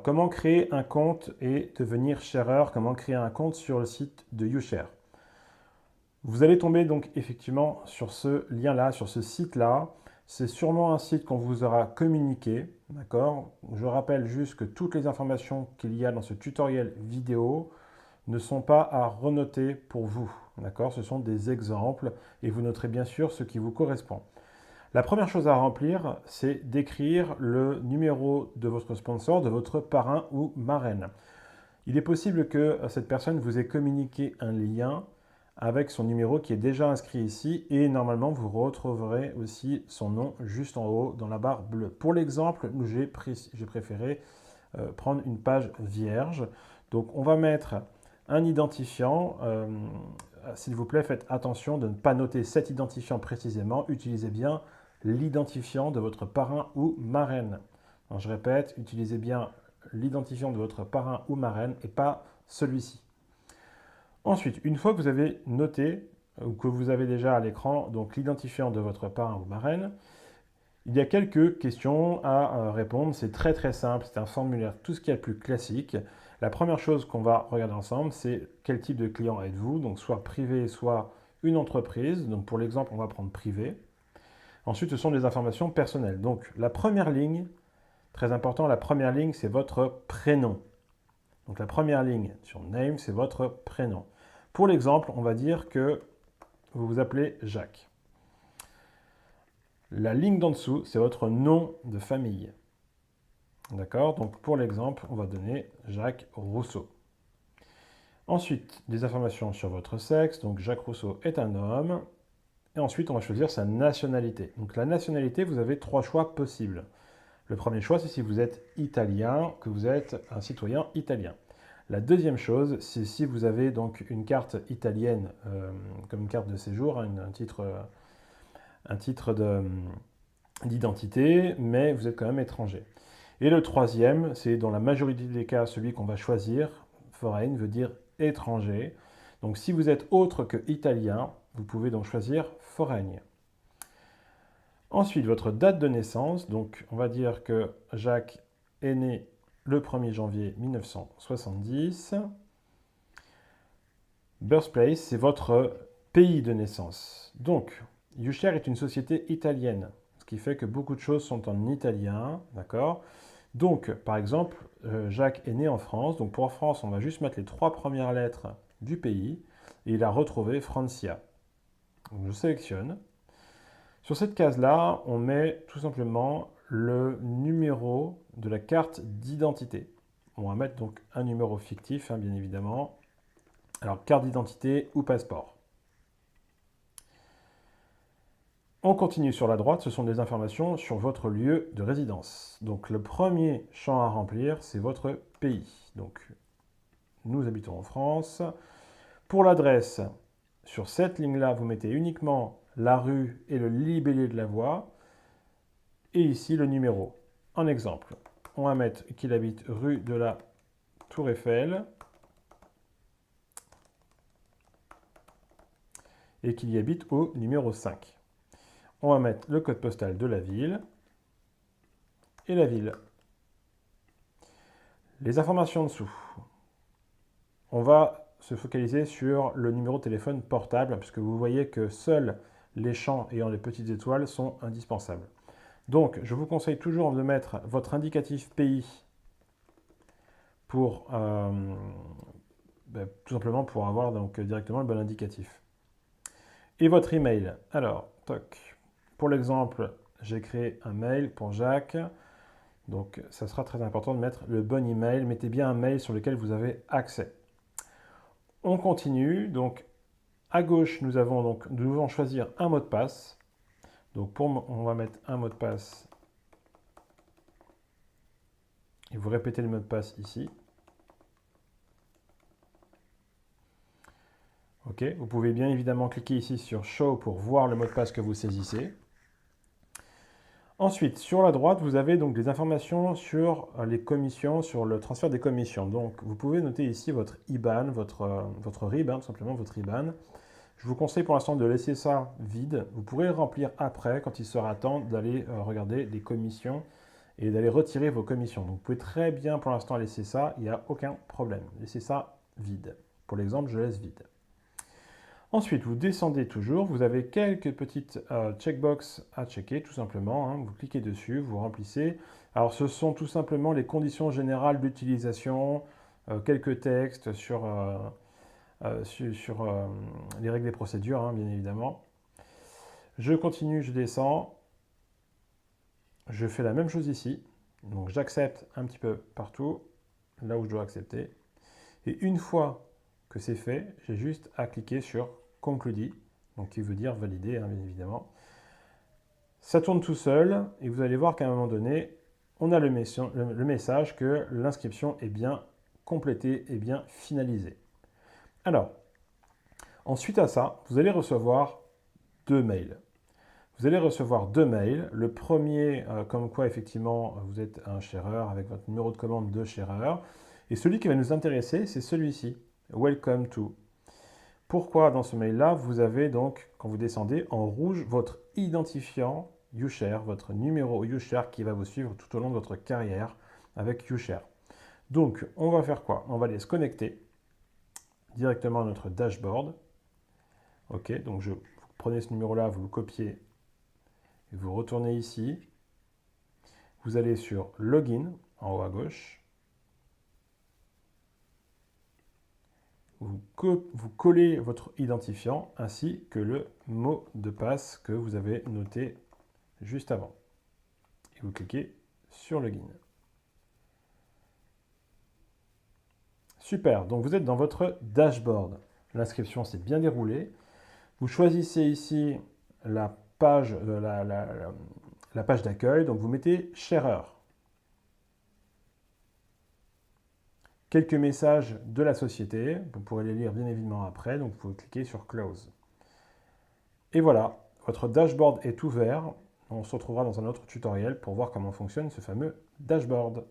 comment créer un compte et devenir shareur? Comment créer un compte sur le site de YouShare? Vous allez tomber donc effectivement sur ce lien-là, sur ce site-là. C'est sûrement un site qu'on vous aura communiqué, d'accord? Je rappelle juste que toutes les informations qu'il y a dans ce tutoriel vidéo ne sont pas à renoter pour vous, d'accord? Ce sont des exemples et vous noterez bien sûr ce qui vous correspond. La première chose à remplir, c'est d'écrire le numéro de votre sponsor, de votre parrain ou marraine. Il est possible que cette personne vous ait communiqué un lien avec son numéro qui est déjà inscrit ici et normalement vous retrouverez aussi son nom juste en haut dans la barre bleue. Pour l'exemple, j'ai préféré prendre une page vierge. Donc on va mettre un identifiant. S'il vous plaît, faites attention de ne pas noter cet identifiant précisément. Utilisez bien l'identifiant de votre parrain ou marraine. Alors, je répète, utilisez bien l'identifiant de votre parrain ou marraine et pas celui-ci. Ensuite, une fois que vous avez noté ou que vous avez déjà à l'écran donc l'identifiant de votre parrain ou marraine, il y a quelques questions à répondre. C'est très très simple, c'est un formulaire tout ce qu'il y a de plus classique. La première chose qu'on va regarder ensemble, c'est quel type de client êtes-vous, donc soit privé, soit une entreprise. Donc pour l'exemple, on va prendre privé. Ensuite, ce sont des informations personnelles. Donc la première ligne, très important, la première ligne, c'est votre prénom. Donc la première ligne sur name, c'est votre prénom. Pour l'exemple, on va dire que vous vous appelez Jacques. La ligne d'en dessous, c'est votre nom de famille. D'accord? Donc pour l'exemple, on va donner Jacques Rousseau. Ensuite, des informations sur votre sexe. Donc Jacques Rousseau est un homme. Et ensuite, on va choisir sa nationalité. Donc la nationalité, vous avez 3 choix possibles. Le premier choix, c'est si vous êtes italien, que vous êtes un citoyen italien. La deuxième chose, c'est si vous avez donc une carte italienne comme une carte de séjour, hein, un titre d'identité, mais vous êtes quand même étranger. Et le troisième, c'est dans la majorité des cas celui qu'on va choisir. Foreign veut dire étranger. Donc si vous êtes autre que italien, vous pouvez donc choisir foreign. Ensuite, votre date de naissance. Donc on va dire que Jacques est né le 1er janvier 1970. Birthplace, c'est votre pays de naissance. Donc, YouShare est une société italienne, ce qui fait que beaucoup de choses sont en italien, d'accord? Donc, par exemple, Jacques est né en France. Donc, pour France, on va juste mettre les 3 premières lettres du pays et il a retrouvé Francia. Donc, je sélectionne. Sur cette case-là, on met tout simplement le numéro de la carte d'identité. On va mettre donc un numéro fictif, hein, bien évidemment. Alors, carte d'identité ou passeport. On continue sur la droite, ce sont des informations sur votre lieu de résidence. Donc, le premier champ à remplir, c'est votre pays. Donc, nous habitons en France. Pour l'adresse, sur cette ligne-là, vous mettez uniquement la rue et le libellé de la voie. Et ici, le numéro. En exemple, on va mettre qu'il habite rue de la Tour Eiffel et qu'il y habite au numéro 5. On va mettre le code postal de la ville et la ville. Les informations en dessous. On va se focaliser sur le numéro de téléphone portable puisque vous voyez que seuls les champs ayant les petites étoiles sont indispensables. Donc, je vous conseille toujours de mettre votre indicatif pays pour tout simplement pour avoir donc directement le bon indicatif. Et votre email. Alors, toc. Pour l'exemple, j'ai créé un mail pour Jacques. Donc, ça sera très important de mettre le bon email. Mettez bien un mail sur lequel vous avez accès. On continue. Donc, à gauche, nous devons choisir un mot de passe. Donc, on va mettre un mot de passe. Et vous répétez le mot de passe ici. OK. Vous pouvez bien évidemment cliquer ici sur Show pour voir le mot de passe que vous saisissez. Ensuite, sur la droite, vous avez donc des informations sur les commissions, sur le transfert des commissions. Donc, vous pouvez noter ici votre IBAN, votre RIB, tout simplement votre IBAN. Je vous conseille pour l'instant de laisser ça vide. Vous pourrez le remplir après, quand il sera temps d'aller regarder les commissions et d'aller retirer vos commissions. Donc vous pouvez très bien pour l'instant laisser ça, il n'y a aucun problème. Laissez ça vide. Pour l'exemple, je laisse vide. Ensuite, vous descendez toujours, vous avez quelques petites checkbox à checker, tout simplement. Hein. Vous cliquez dessus, vous remplissez. Alors, ce sont tout simplement les conditions générales d'utilisation, quelques textes sur les règles des procédures, hein, bien évidemment. Je continue, je descends. Je fais la même chose ici. Donc, j'accepte un petit peu partout, là où je dois accepter. Et une fois que c'est fait, j'ai juste à cliquer sur Concludi, donc qui veut dire valider, hein, bien évidemment. Ça tourne tout seul et vous allez voir qu'à un moment donné, on a le message que l'inscription est bien complétée et bien finalisée. Alors, ensuite à ça, vous allez recevoir 2 mails. Vous allez recevoir 2 mails. Le premier, comme quoi effectivement vous êtes un shareur avec votre numéro de commande de shareur. Et celui qui va nous intéresser, c'est celui-ci. Welcome to. Pourquoi dans ce mail-là, vous avez donc, quand vous descendez, en rouge, votre identifiant YouShare, votre numéro YouShare qui va vous suivre tout au long de votre carrière avec YouShare. Donc, on va faire quoi? On va aller se connecter directement à notre dashboard. Ok, donc vous prenez ce numéro-là, vous le copiez et vous retournez ici. Vous allez sur Login en haut à gauche. Vous collez votre identifiant ainsi que le mot de passe que vous avez noté juste avant. Et vous cliquez sur Login. Super, donc vous êtes dans votre dashboard. L'inscription s'est bien déroulée. Vous choisissez ici la page, la page d'accueil, donc vous mettez shareur. Quelques messages de la société, vous pourrez les lire bien évidemment après, donc vous pouvez cliquer sur Close. Et voilà, votre dashboard est ouvert. On se retrouvera dans un autre tutoriel pour voir comment fonctionne ce fameux dashboard.